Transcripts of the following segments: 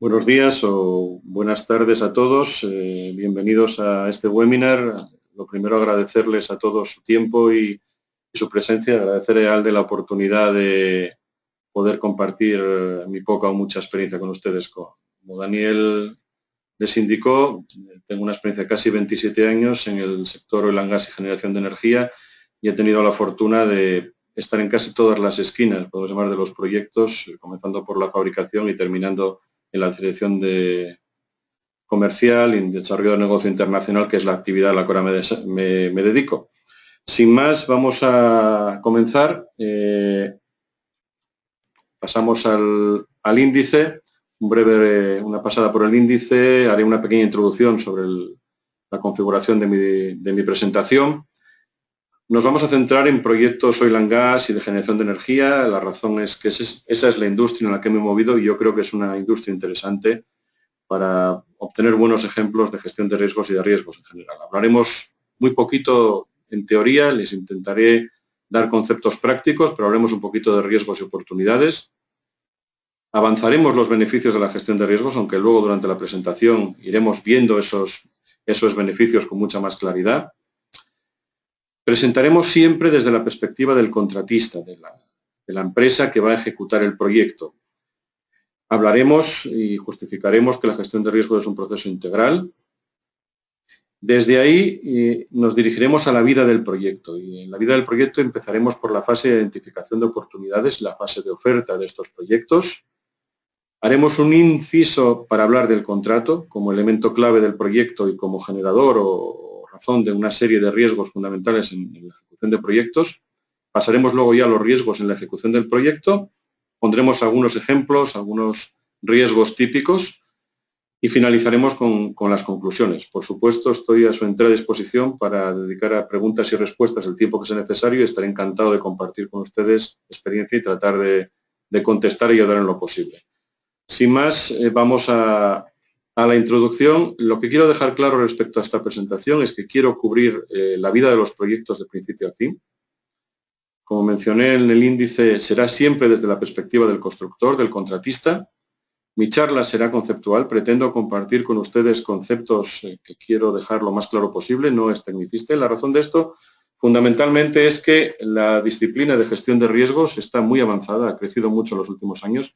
Buenos días o buenas tardes a todos. Bienvenidos a este webinar. Lo primero, agradecerles a todos su tiempo y su presencia. Agradecer a ALDE la oportunidad de poder compartir mi poca o mucha experiencia con ustedes. Como Daniel les indicó, tengo una experiencia de casi 27 años en el sector oil and gas y generación de energía y he tenido la fortuna de estar en casi todas las esquinas, podemos llamar, de los proyectos, comenzando por la fabricación y terminando en la dirección de comercial y desarrollo de negocio internacional, que es la actividad a la que ahora me dedico. Sin más, vamos a comenzar. Pasamos al índice. Una pasada por el índice. Haré una pequeña introducción sobre la configuración de mi presentación. Nos vamos a centrar en proyectos oil and gas y de generación de energía. La razón es que esa es la industria en la que me he movido y yo creo que es una industria interesante para obtener buenos ejemplos de gestión de riesgos y de riesgos en general. Hablaremos muy poquito en teoría, les intentaré dar conceptos prácticos, pero hablaremos un poquito de riesgos y oportunidades. Avanzaremos los beneficios de la gestión de riesgos, aunque luego durante la presentación iremos viendo esos beneficios con mucha más claridad. Presentaremos siempre desde la perspectiva del contratista, de la empresa que va a ejecutar el proyecto. Hablaremos y justificaremos que la gestión de riesgos es un proceso integral. Desde ahí nos dirigiremos a la vida del proyecto y en la vida del proyecto empezaremos por la fase de identificación de oportunidades y la fase de oferta de estos proyectos. Haremos un inciso para hablar del contrato como elemento clave del proyecto y como generador o razón de una serie de riesgos fundamentales en la ejecución de proyectos. Pasaremos luego ya a los riesgos en la ejecución del proyecto. Pondremos algunos ejemplos, algunos riesgos típicos y finalizaremos con las conclusiones. Por supuesto, estoy a su entera disposición para dedicar a preguntas y respuestas el tiempo que sea necesario y estaré encantado de compartir con ustedes experiencia y tratar de contestar y ayudar en lo posible. Sin más, vamos a la introducción. Lo que quiero dejar claro respecto a esta presentación es que quiero cubrir la vida de los proyectos de principio a fin. Como mencioné en el índice, será siempre desde la perspectiva del constructor, del contratista. Mi charla será conceptual. Pretendo compartir con ustedes conceptos que quiero dejar lo más claro posible. No es tecnicista. Y la razón de esto, fundamentalmente, es que la disciplina de gestión de riesgos está muy avanzada, ha crecido mucho en los últimos años.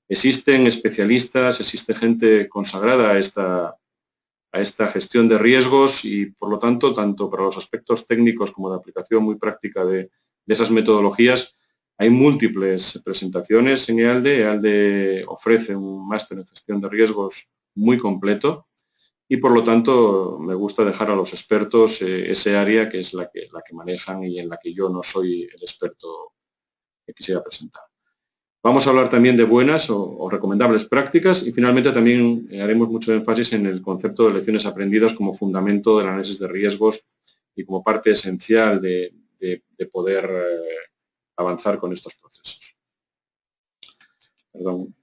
Existen especialistas, existe gente consagrada a esta gestión de riesgos y, por lo tanto, tanto para los aspectos técnicos como de aplicación muy práctica de esas metodologías, hay múltiples presentaciones en EALDE. EALDE ofrece un máster en gestión de riesgos muy completo y, por lo tanto, me gusta dejar a los expertos ese área que es la que manejan y en la que yo no soy el experto que quisiera presentar. Vamos a hablar también de buenas o recomendables prácticas y, finalmente, también haremos mucho énfasis en el concepto de lecciones aprendidas como fundamento del análisis de riesgos y como parte esencial de poder avanzar con estos procesos. Perdón.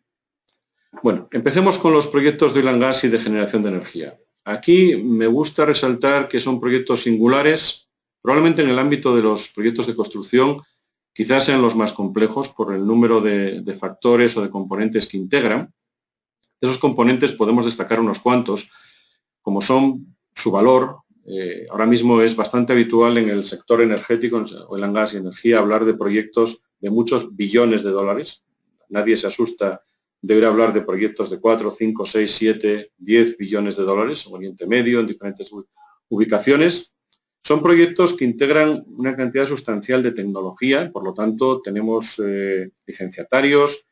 Bueno, empecemos con los proyectos de oil and gas y de generación de energía. Aquí me gusta resaltar que son proyectos singulares, probablemente en el ámbito de los proyectos de construcción quizás sean los más complejos por el número de factores o de componentes que integran. De esos componentes podemos destacar unos cuantos, como son su valor. Ahora mismo es bastante habitual en el sector energético, oil and gas y energía, hablar de proyectos de muchos billones de dólares. Nadie se asusta de oír hablar de proyectos de 4, 5, 6, 7, 10 billones de dólares en Oriente Medio, en diferentes ubicaciones. Son proyectos que integran una cantidad sustancial de tecnología, por lo tanto tenemos licenciatarios,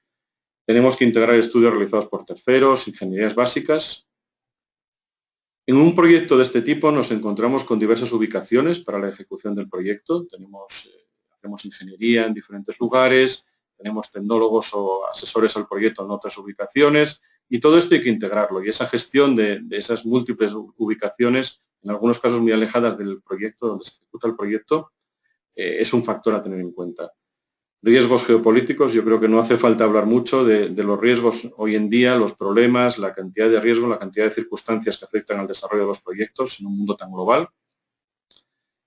tenemos que integrar estudios realizados por terceros, ingenierías básicas. En un proyecto de este tipo nos encontramos con diversas ubicaciones para la ejecución del proyecto. Hacemos ingeniería en diferentes lugares, tenemos tecnólogos o asesores al proyecto en otras ubicaciones y todo esto hay que integrarlo. Y esa gestión de esas múltiples ubicaciones, en algunos casos muy alejadas del proyecto, donde se ejecuta el proyecto, es un factor a tener en cuenta. Riesgos geopolíticos, yo creo que no hace falta hablar mucho de los riesgos hoy en día, los problemas, la cantidad de riesgo, la cantidad de circunstancias que afectan al desarrollo de los proyectos en un mundo tan global.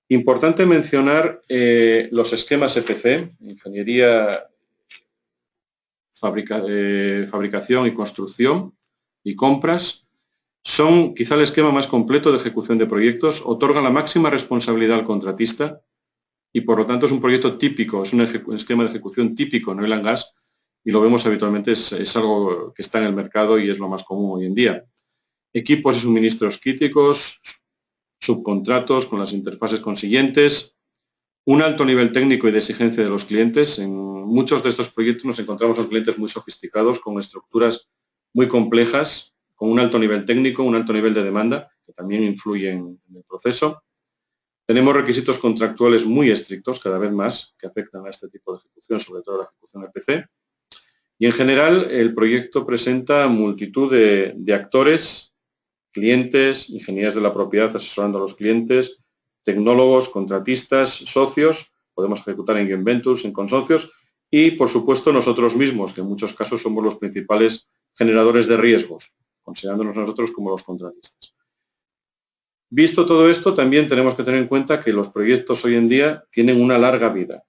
Importante mencionar los esquemas EPC, ingeniería, fabricación y construcción. y compras son quizá el esquema más completo de ejecución de proyectos, otorgan la máxima responsabilidad al contratista y por lo tanto es un proyecto típico, es un esquema de ejecución típico en oil and gas y lo vemos habitualmente, es algo que está en el mercado y es lo más común hoy en día. Equipos y suministros críticos, subcontratos con las interfaces consiguientes, un alto nivel técnico y de exigencia de los clientes. En muchos de estos proyectos nos encontramos con clientes muy sofisticados, con estructuras muy complejas, con un alto nivel técnico, un alto nivel de demanda, que también influye en el proceso. Tenemos requisitos contractuales muy estrictos, cada vez más, que afectan a este tipo de ejecución, sobre todo la ejecución EPC. Y en general, el proyecto presenta multitud de actores, clientes, ingenieros de la propiedad asesorando a los clientes, tecnólogos, contratistas, socios, podemos ejecutar en joint ventures, en consorcios, y por supuesto nosotros mismos, que en muchos casos somos los principales generadores de riesgos, considerándonos nosotros como los contratistas. Visto todo esto, también tenemos que tener en cuenta que los proyectos hoy en día tienen una larga vida.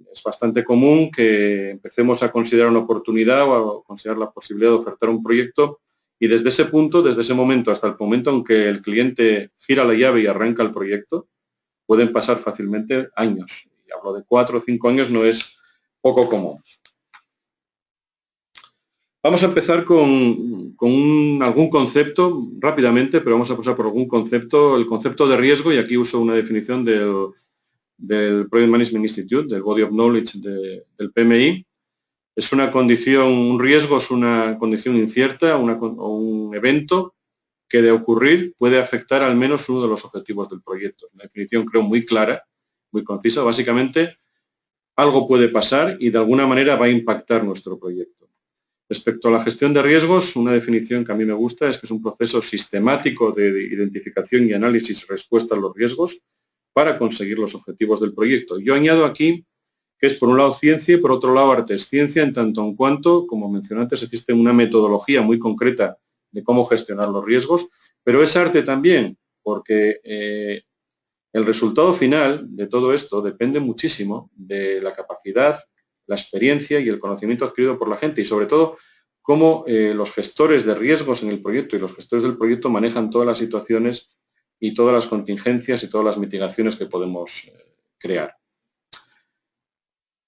Es bastante común que empecemos a considerar una oportunidad o a considerar la posibilidad de ofertar un proyecto y desde ese punto, desde ese momento hasta el momento en que el cliente gira la llave y arranca el proyecto, pueden pasar fácilmente años. Y hablo de 4 o 5 años, no es poco común. Vamos a empezar con algún concepto rápidamente, pero vamos a pasar por algún concepto, el concepto de riesgo, y aquí uso una definición del Project Management Institute, del Body of Knowledge del PMI. Es una condición, un riesgo es una condición incierta o un evento que de ocurrir puede afectar al menos uno de los objetivos del proyecto. Es una definición creo muy clara, muy concisa. Básicamente, algo puede pasar y de alguna manera va a impactar nuestro proyecto. Respecto a la gestión de riesgos, una definición que a mí me gusta es que es un proceso sistemático de identificación y análisis y respuesta a los riesgos para conseguir los objetivos del proyecto. Yo añado aquí que es por un lado ciencia y por otro lado arte. Es ciencia en tanto en cuanto, como mencioné antes, existe una metodología muy concreta de cómo gestionar los riesgos, pero es arte también, porque el resultado final de todo esto depende muchísimo de la capacidad, la experiencia y el conocimiento adquirido por la gente y sobre todo cómo los gestores de riesgos en el proyecto y los gestores del proyecto manejan todas las situaciones y todas las contingencias y todas las mitigaciones que podemos crear.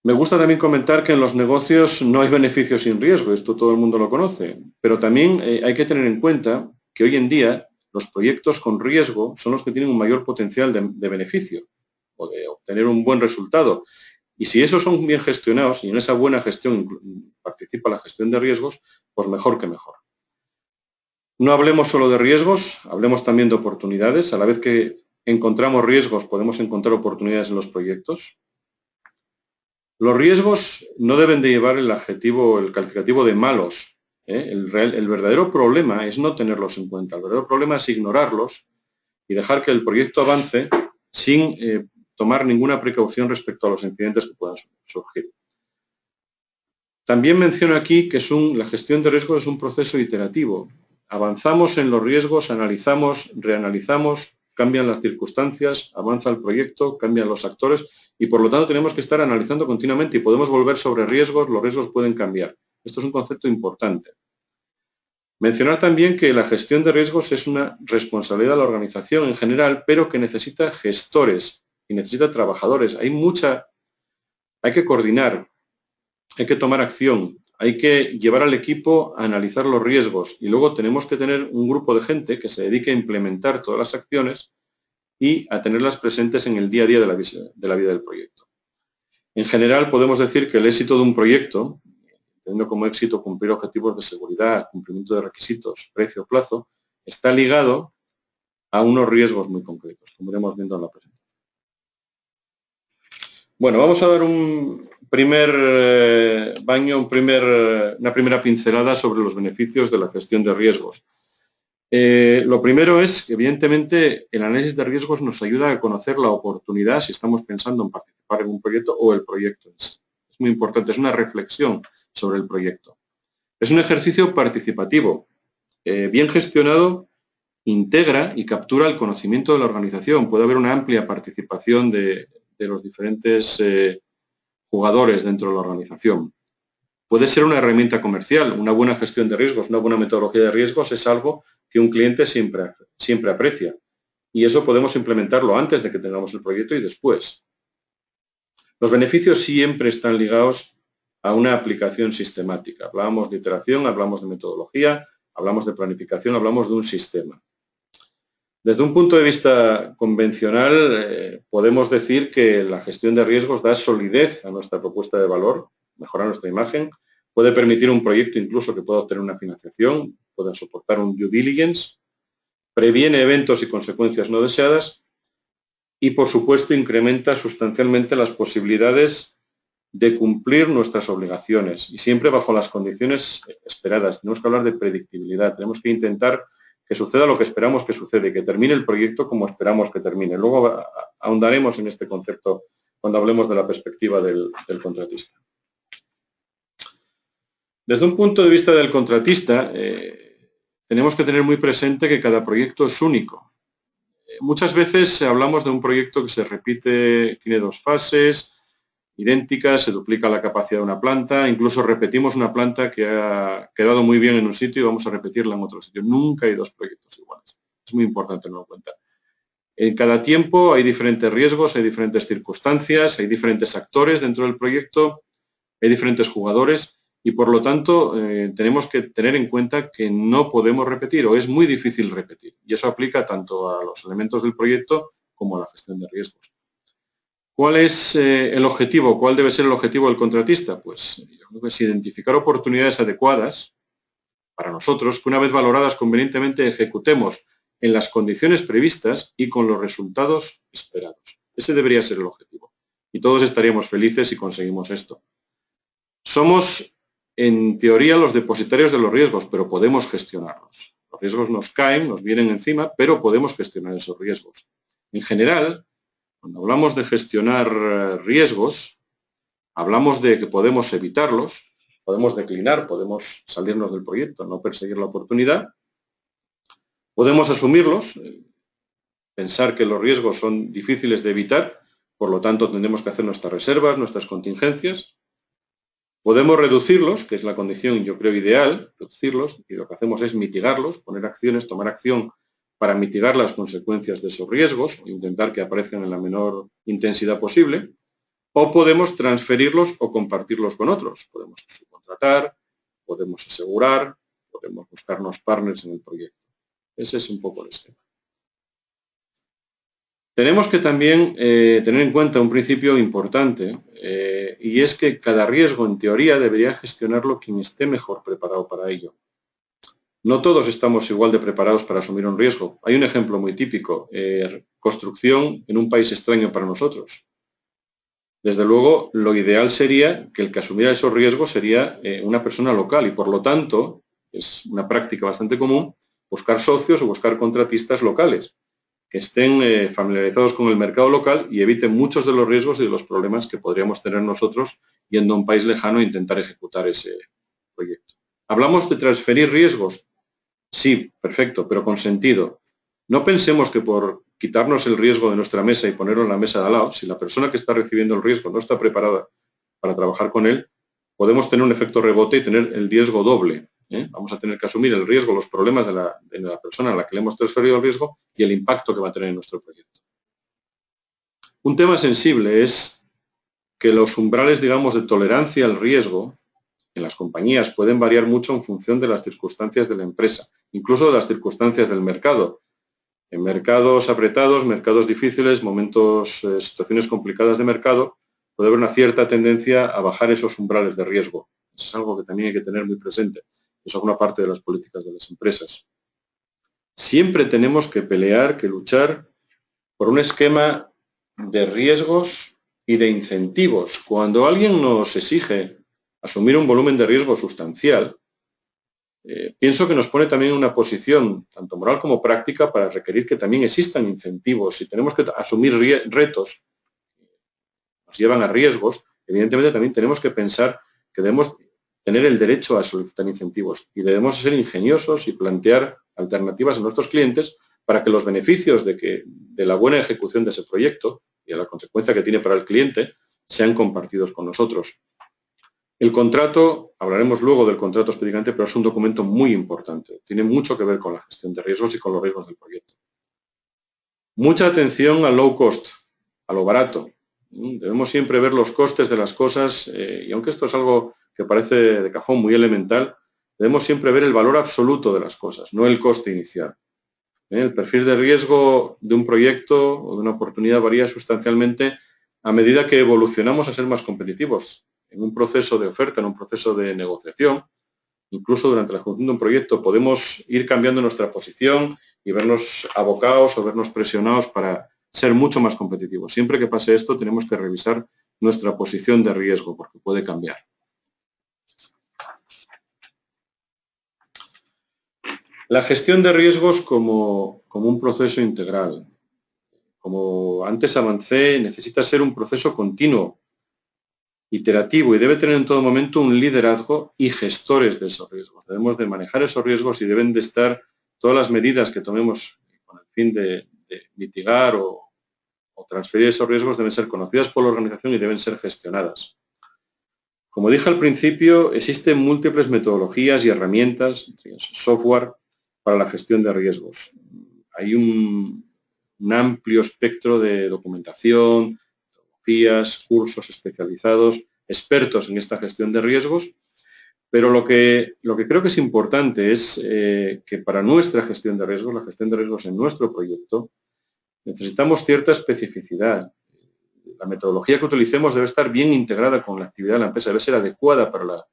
Me gusta también comentar que en los negocios no hay beneficios sin riesgo, esto todo el mundo lo conoce, pero también hay que tener en cuenta que hoy en día los proyectos con riesgo son los que tienen un mayor potencial de beneficio o de obtener un buen resultado. Y si esos son bien gestionados y en esa buena gestión participa la gestión de riesgos, pues mejor que mejor. No hablemos solo de riesgos, hablemos también de oportunidades. A la vez que encontramos riesgos, podemos encontrar oportunidades en los proyectos. Los riesgos no deben de llevar el calificativo de malos. El verdadero problema es no tenerlos en cuenta. El verdadero problema es ignorarlos y dejar que el proyecto avance sin tomar ninguna precaución respecto a los incidentes que puedan surgir. También menciono aquí que la gestión de riesgos es un proceso iterativo. Avanzamos en los riesgos, analizamos, reanalizamos, cambian las circunstancias, avanza el proyecto, cambian los actores y por lo tanto tenemos que estar analizando continuamente y podemos volver sobre riesgos, los riesgos pueden cambiar. Esto es un concepto importante. Mencionar también que la gestión de riesgos es una responsabilidad de la organización en general, pero que necesita gestores y necesita trabajadores. Hay que coordinar, hay que tomar acción, hay que llevar al equipo a analizar los riesgos y luego tenemos que tener un grupo de gente que se dedique a implementar todas las acciones y a tenerlas presentes en el día a día de la vida del proyecto. En general, podemos decir que el éxito de un proyecto, teniendo como éxito cumplir objetivos de seguridad, cumplimiento de requisitos, precio, plazo, está ligado a unos riesgos muy concretos, como iremos viendo en la presentación. Bueno, vamos a dar un primer una primera pincelada sobre los beneficios de la gestión de riesgos. Lo primero es que, evidentemente, el análisis de riesgos nos ayuda a conocer la oportunidad si estamos pensando en participar en un proyecto o el proyecto en sí. Es muy importante, es una reflexión sobre el proyecto. Es un ejercicio participativo. Bien gestionado, integra y captura el conocimiento de la organización. Puede haber una amplia participación de los diferentes jugadores dentro de la organización. Puede ser una herramienta comercial. Una buena gestión de riesgos, una buena metodología de riesgos es algo que un cliente siempre aprecia. Y eso podemos implementarlo antes de que tengamos el proyecto y después. Los beneficios siempre están ligados a una aplicación sistemática. Hablábamos de iteración, hablamos de metodología, hablamos de planificación, hablamos de un sistema. Desde un punto de vista convencional, podemos decir que la gestión de riesgos da solidez a nuestra propuesta de valor, mejora nuestra imagen, puede permitir un proyecto incluso que pueda obtener una financiación, puede soportar un due diligence, previene eventos y consecuencias no deseadas y, por supuesto, incrementa sustancialmente las posibilidades de cumplir nuestras obligaciones y siempre bajo las condiciones esperadas. Tenemos que hablar de predictibilidad, tenemos que intentar que suceda lo que esperamos que suceda y que termine el proyecto como esperamos que termine. Luego ahondaremos en este concepto cuando hablemos de la perspectiva del contratista. Desde un punto de vista del contratista, tenemos que tener muy presente que cada proyecto es único. Muchas veces hablamos de un proyecto que se repite, tiene dos fases idénticas, se duplica la capacidad de una planta, incluso repetimos una planta que ha quedado muy bien en un sitio y vamos a repetirla en otro sitio. Nunca hay dos proyectos iguales. Es muy importante tenerlo en cuenta. En cada tiempo hay diferentes riesgos, hay diferentes circunstancias, hay diferentes actores dentro del proyecto, hay diferentes jugadores y por lo tanto tenemos que tener en cuenta que no podemos repetir o es muy difícil repetir. Y eso aplica tanto a los elementos del proyecto como a la gestión de riesgos. ¿Cuál es el objetivo? ¿Cuál debe ser el objetivo del contratista? Pues yo creo que es identificar oportunidades adecuadas para nosotros que una vez valoradas convenientemente ejecutemos en las condiciones previstas y con los resultados esperados. Ese debería ser el objetivo. Y todos estaríamos felices si conseguimos esto. Somos, en teoría, los depositarios de los riesgos, pero podemos gestionarlos. Los riesgos nos caen, nos vienen encima, pero podemos gestionar esos riesgos. En general, cuando hablamos de gestionar riesgos, hablamos de que podemos evitarlos, podemos declinar, podemos salirnos del proyecto, no perseguir la oportunidad, podemos asumirlos, pensar que los riesgos son difíciles de evitar, por lo tanto tendremos que hacer nuestras reservas, nuestras contingencias, podemos reducirlos, que es la condición yo creo ideal, reducirlos, y lo que hacemos es mitigarlos, poner acciones, tomar acción para mitigar las consecuencias de esos riesgos o intentar que aparezcan en la menor intensidad posible, o podemos transferirlos o compartirlos con otros. Podemos subcontratar, podemos asegurar, podemos buscarnos partners en el proyecto. Ese es un poco el esquema. Tenemos que también tener en cuenta un principio importante y es que cada riesgo, en teoría, debería gestionarlo quien esté mejor preparado para ello. No todos estamos igual de preparados para asumir un riesgo. Hay un ejemplo muy típico, construcción en un país extraño para nosotros. Desde luego, lo ideal sería que el que asumiera esos riesgos sería una persona local y, por lo tanto, es una práctica bastante común, buscar socios o buscar contratistas locales que estén familiarizados con el mercado local y eviten muchos de los riesgos y de los problemas que podríamos tener nosotros yendo a un país lejano e intentar ejecutar ese proyecto. ¿Hablamos de transferir riesgos? Sí, perfecto, pero con sentido. No pensemos que por quitarnos el riesgo de nuestra mesa y ponerlo en la mesa de al lado, si la persona que está recibiendo el riesgo no está preparada para trabajar con él, podemos tener un efecto rebote y tener el riesgo doble. Vamos a tener que asumir el riesgo, los problemas de la persona a la que le hemos transferido el riesgo y el impacto que va a tener en nuestro proyecto. Un tema sensible es que los umbrales, digamos, de tolerancia al riesgo en las compañías pueden variar mucho en función de las circunstancias de la empresa, incluso de las circunstancias del mercado. En mercados apretados, mercados difíciles, momentos, situaciones complicadas de mercado, puede haber una cierta tendencia a bajar esos umbrales de riesgo. Eso es algo que también hay que tener muy presente. Eso es una parte de las políticas de las empresas. Siempre tenemos que pelear, que luchar por un esquema de riesgos y de incentivos. Cuando alguien nos exige asumir un volumen de riesgo sustancial, pienso que nos pone también en una posición, tanto moral como práctica, para requerir que también existan incentivos. Si tenemos que asumir retos que nos llevan a riesgos, evidentemente también tenemos que pensar que debemos tener el derecho a solicitar incentivos y debemos ser ingeniosos y plantear alternativas a nuestros clientes para que los beneficios de la buena ejecución de ese proyecto y a la consecuencia que tiene para el cliente sean compartidos con nosotros. El contrato, hablaremos luego del contrato específicamente, pero es un documento muy importante. Tiene mucho que ver con la gestión de riesgos y con los riesgos del proyecto. Mucha atención al low cost, a lo barato. Debemos siempre ver los costes de las cosas y aunque esto es algo que parece de cajón muy elemental, debemos siempre ver el valor absoluto de las cosas, no el coste inicial. El perfil de riesgo de un proyecto o de una oportunidad varía sustancialmente a medida que evolucionamos a ser más competitivos. En un proceso de oferta, en un proceso de negociación, incluso durante la ejecución de un proyecto, podemos ir cambiando nuestra posición y vernos abocados o vernos presionados para ser mucho más competitivos. Siempre que pase esto, tenemos que revisar nuestra posición de riesgo, porque puede cambiar. La gestión de riesgos como un proceso integral. Como antes avancé, necesita ser un proceso continuo, iterativo, y debe tener en todo momento un liderazgo y gestores de esos riesgos. Debemos de manejar esos riesgos y deben de estar todas las medidas que tomemos con el fin de mitigar o transferir esos riesgos deben ser conocidas por la organización y deben ser gestionadas. Como dije al principio, existen múltiples metodologías y herramientas, software, para la gestión de riesgos. Hay un amplio espectro de documentación, metodologías, cursos especializados, expertos en esta gestión de riesgos, pero lo que creo que es importante es que para nuestra gestión de riesgos, la gestión de riesgos en nuestro proyecto, necesitamos cierta especificidad. La metodología que utilicemos debe estar bien integrada con la actividad de la empresa, debe ser adecuada para la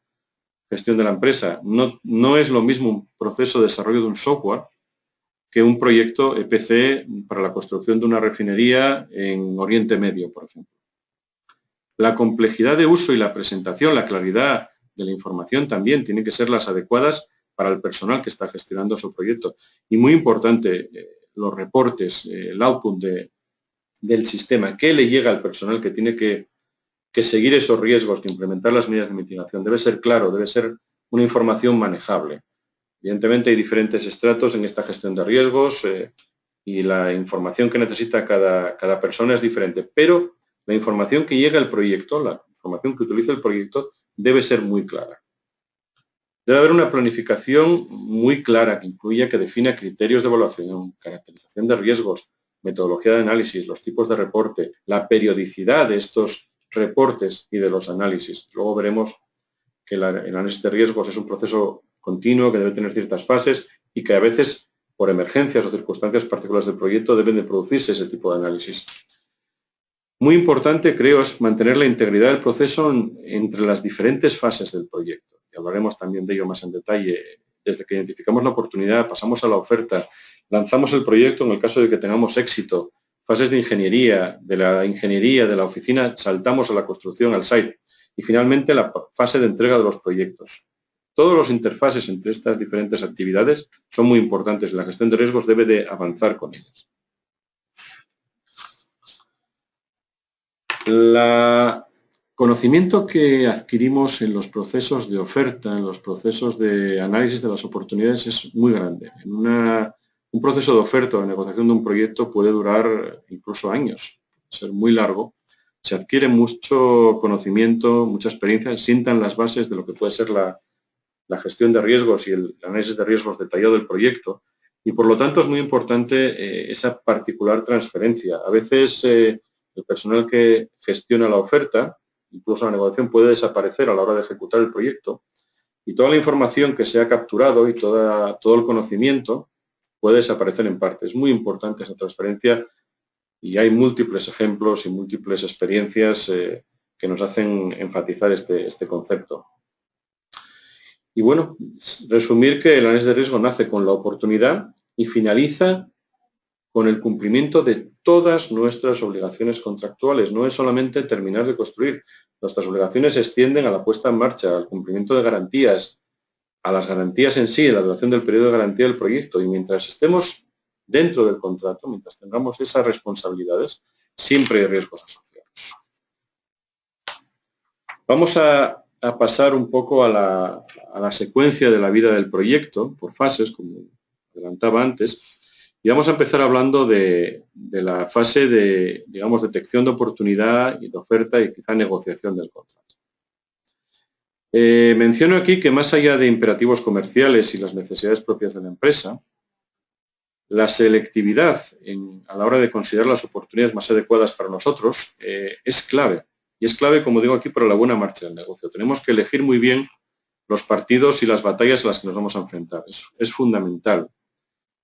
gestión de la empresa. No es lo mismo un proceso de desarrollo de un software que un proyecto EPC para la construcción de una refinería en Oriente Medio, por ejemplo. La complejidad de uso y la presentación, la claridad de la información también tienen que ser las adecuadas para el personal que está gestionando su proyecto. Y muy importante, los reportes, el output del sistema, qué le llega al personal que tiene que seguir esos riesgos, que implementar las medidas de mitigación. Debe ser claro, debe ser una información manejable. Evidentemente hay diferentes estratos en esta gestión de riesgos y la información que necesita cada persona es diferente, pero la información que llega al proyecto, la información que utiliza el proyecto, debe ser muy clara. Debe haber una planificación muy clara que incluya, que defina criterios de evaluación, caracterización de riesgos, metodología de análisis, los tipos de reporte, la periodicidad de estos reportes y de los análisis. Luego veremos que el análisis de riesgos es un proceso continuo que debe tener ciertas fases y que a veces, por emergencias o circunstancias particulares del proyecto, deben de producirse ese tipo de análisis. Muy importante, creo, es mantener la integridad del proceso entre las diferentes fases del proyecto. Y hablaremos también de ello más en detalle. Desde que identificamos la oportunidad, pasamos a la oferta, lanzamos el proyecto en el caso de que tengamos éxito, fases de la ingeniería de la oficina, saltamos a la construcción, al site, y finalmente la fase de entrega de los proyectos. Todos los interfaces entre estas diferentes actividades son muy importantes. La gestión de riesgos debe de avanzar con ellas. El conocimiento que adquirimos en los procesos de oferta, en los procesos de análisis de las oportunidades es muy grande. Un proceso de oferta o de negociación de un proyecto puede durar incluso años, ser muy largo. Se adquiere mucho conocimiento, mucha experiencia, sientan las bases de lo que puede ser la gestión de riesgos y el análisis de riesgos detallado del proyecto. Y por lo tanto es muy importante esa particular transferencia. A veces el personal que gestiona la oferta, incluso la negociación, puede desaparecer a la hora de ejecutar el proyecto y toda la información que se ha capturado y todo el conocimiento puede desaparecer en parte. Es muy importante esa transferencia y hay múltiples ejemplos y múltiples experiencias que nos hacen enfatizar este concepto. Y bueno, resumir que el análisis de riesgo nace con la oportunidad y finaliza con el cumplimiento de todas nuestras obligaciones contractuales. No es solamente terminar de construir. Nuestras obligaciones se extienden a la puesta en marcha, al cumplimiento de garantías, a las garantías en sí, a la duración del periodo de garantía del proyecto. Y mientras estemos dentro del contrato, mientras tengamos esas responsabilidades, siempre hay riesgos asociados. Vamos a pasar un poco a la secuencia de la vida del proyecto, por fases, como adelantaba antes, y vamos a empezar hablando de la fase de, digamos, detección de oportunidad y de oferta y quizá negociación del contrato. Menciono aquí que más allá de imperativos comerciales y las necesidades propias de la empresa, la selectividad a la hora de considerar las oportunidades más adecuadas para nosotros es clave. Y es clave, como digo aquí, para la buena marcha del negocio. Tenemos que elegir muy bien los partidos y las batallas a las que nos vamos a enfrentar. Es fundamental.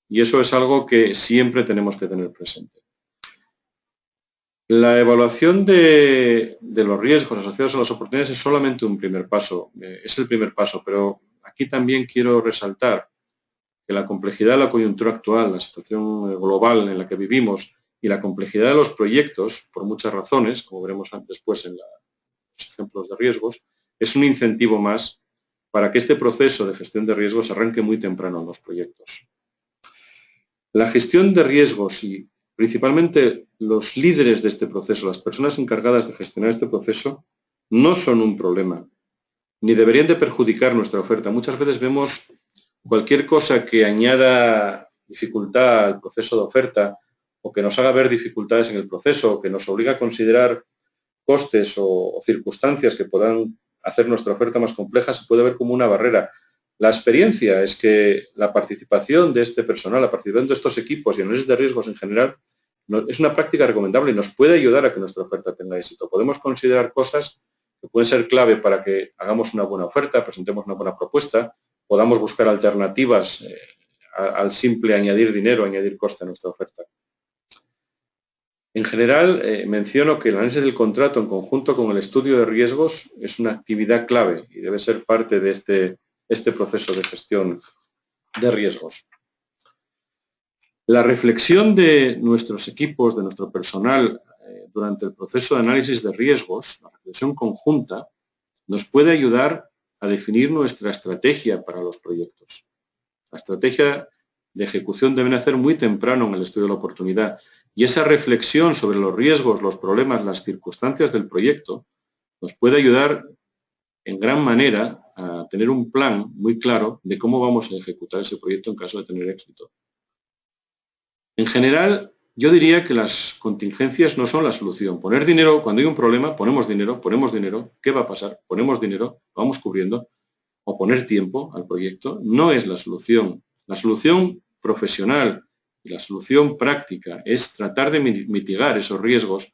Y eso es algo que siempre tenemos que tener presente. La evaluación de los riesgos asociados a las oportunidades es solamente un primer paso, es el primer paso, pero aquí también quiero resaltar que la complejidad de la coyuntura actual, la situación global en la que vivimos y la complejidad de los proyectos, por muchas razones, como veremos después en los ejemplos de riesgos, es un incentivo más para que este proceso de gestión de riesgos arranque muy temprano en los proyectos. La gestión de riesgos y principalmente los líderes de este proceso, las personas encargadas de gestionar este proceso, no son un problema, ni deberían de perjudicar nuestra oferta. Muchas veces vemos cualquier cosa que añada dificultad al proceso de oferta o que nos haga ver dificultades en el proceso o que nos obliga a considerar costes o circunstancias que puedan hacer nuestra oferta más compleja, se puede ver como una barrera. La experiencia es que la participación de este personal, la participación de estos equipos y análisis de riesgos en general es una práctica recomendable y nos puede ayudar a que nuestra oferta tenga éxito. Podemos considerar cosas que pueden ser clave para que hagamos una buena oferta, presentemos una buena propuesta, podamos buscar alternativas al simple añadir dinero, añadir coste a nuestra oferta. En general, menciono que el análisis del contrato en conjunto con el estudio de riesgos es una actividad clave y debe ser parte de este proceso de gestión de riesgos. La reflexión de nuestros equipos, de nuestro personal, durante el proceso de análisis de riesgos, la reflexión conjunta, nos puede ayudar a definir nuestra estrategia para los proyectos. La estrategia de ejecución debe nacer muy temprano en el estudio de la oportunidad y esa reflexión sobre los riesgos, los problemas, las circunstancias del proyecto nos puede ayudar en gran manera a tener un plan muy claro de cómo vamos a ejecutar ese proyecto en caso de tener éxito. En general, yo diría que las contingencias no son la solución. Poner dinero, cuando hay un problema, ponemos dinero, ¿qué va a pasar? Ponemos dinero, vamos cubriendo, o poner tiempo al proyecto, no es la solución. La solución profesional y la solución práctica es tratar de mitigar esos riesgos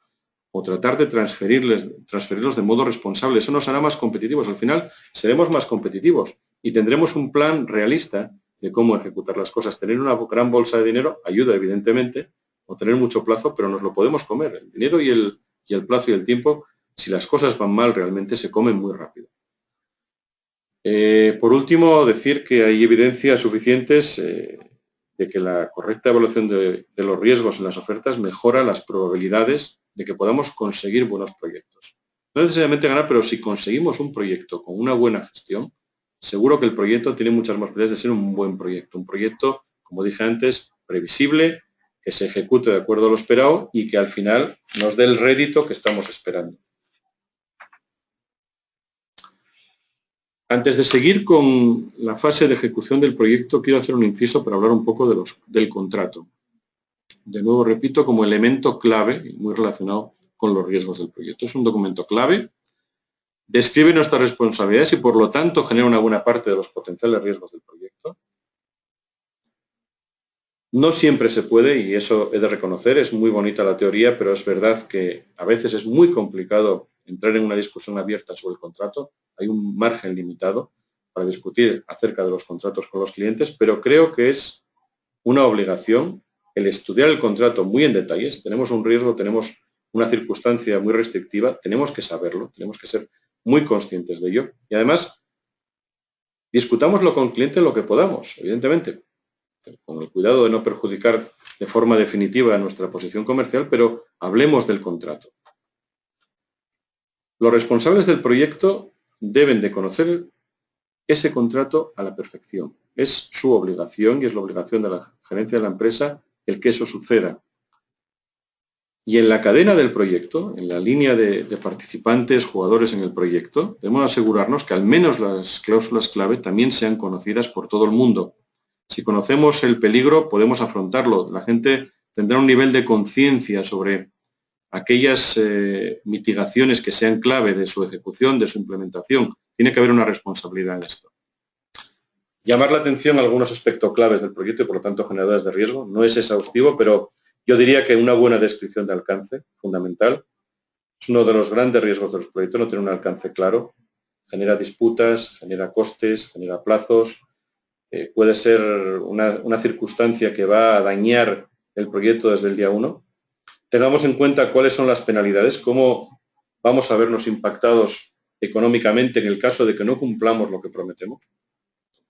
o tratar de transferirlos de modo responsable. Eso nos hará más competitivos. Al final seremos más competitivos y tendremos un plan realista de cómo ejecutar las cosas. Tener una gran bolsa de dinero ayuda, evidentemente, o tener mucho plazo, pero nos lo podemos comer. El dinero y el plazo y el tiempo, si las cosas van mal, realmente se comen muy rápido. Por último, decir que hay evidencias suficientes de que la correcta evaluación de los riesgos en las ofertas mejora las probabilidades de que podamos conseguir buenos proyectos. No necesariamente ganar, pero si conseguimos un proyecto con una buena gestión, seguro que el proyecto tiene muchas más probabilidades de ser un buen proyecto. Un proyecto, como dije antes, previsible, que se ejecute de acuerdo a lo esperado y que al final nos dé el rédito que estamos esperando. Antes de seguir con la fase de ejecución del proyecto, quiero hacer un inciso para hablar un poco del contrato. De nuevo, repito, como elemento clave, muy relacionado con los riesgos del proyecto. Es un documento clave, describe nuestras responsabilidades y, por lo tanto, genera una buena parte de los potenciales riesgos del proyecto. No siempre se puede, y eso he de reconocer, es muy bonita la teoría, pero es verdad que a veces es muy complicado entrar en una discusión abierta sobre el contrato. Hay un margen limitado para discutir acerca de los contratos con los clientes, pero creo que es una obligación el estudiar el contrato muy en detalle. Si tenemos un riesgo, tenemos una circunstancia muy restrictiva, tenemos que saberlo, tenemos que ser muy conscientes de ello. Y además, discutámoslo con el cliente lo que podamos, evidentemente, con el cuidado de no perjudicar de forma definitiva nuestra posición comercial, pero hablemos del contrato. Los responsables del proyecto deben de conocer ese contrato a la perfección. Es su obligación y es la obligación de la gerencia de la empresa el que eso suceda. Y en la cadena del proyecto, en la línea de participantes, jugadores en el proyecto, debemos asegurarnos que al menos las cláusulas clave también sean conocidas por todo el mundo. Si conocemos el peligro, podemos afrontarlo. La gente tendrá un nivel de conciencia sobre aquellas mitigaciones que sean clave de su ejecución, de su implementación, Tiene que haber una responsabilidad en esto. Llamar la atención a algunos aspectos claves del proyecto y, por lo tanto, generadores de riesgo. No es exhaustivo, pero yo diría que una buena descripción de alcance, fundamental. Es uno de los grandes riesgos de los proyectos, no tener un alcance claro. Genera disputas, genera costes, genera plazos. Puede ser una circunstancia que va a dañar el proyecto desde el día 1. Tengamos en cuenta cuáles son las penalidades, cómo vamos a vernos impactados económicamente en el caso de que no cumplamos lo que prometemos.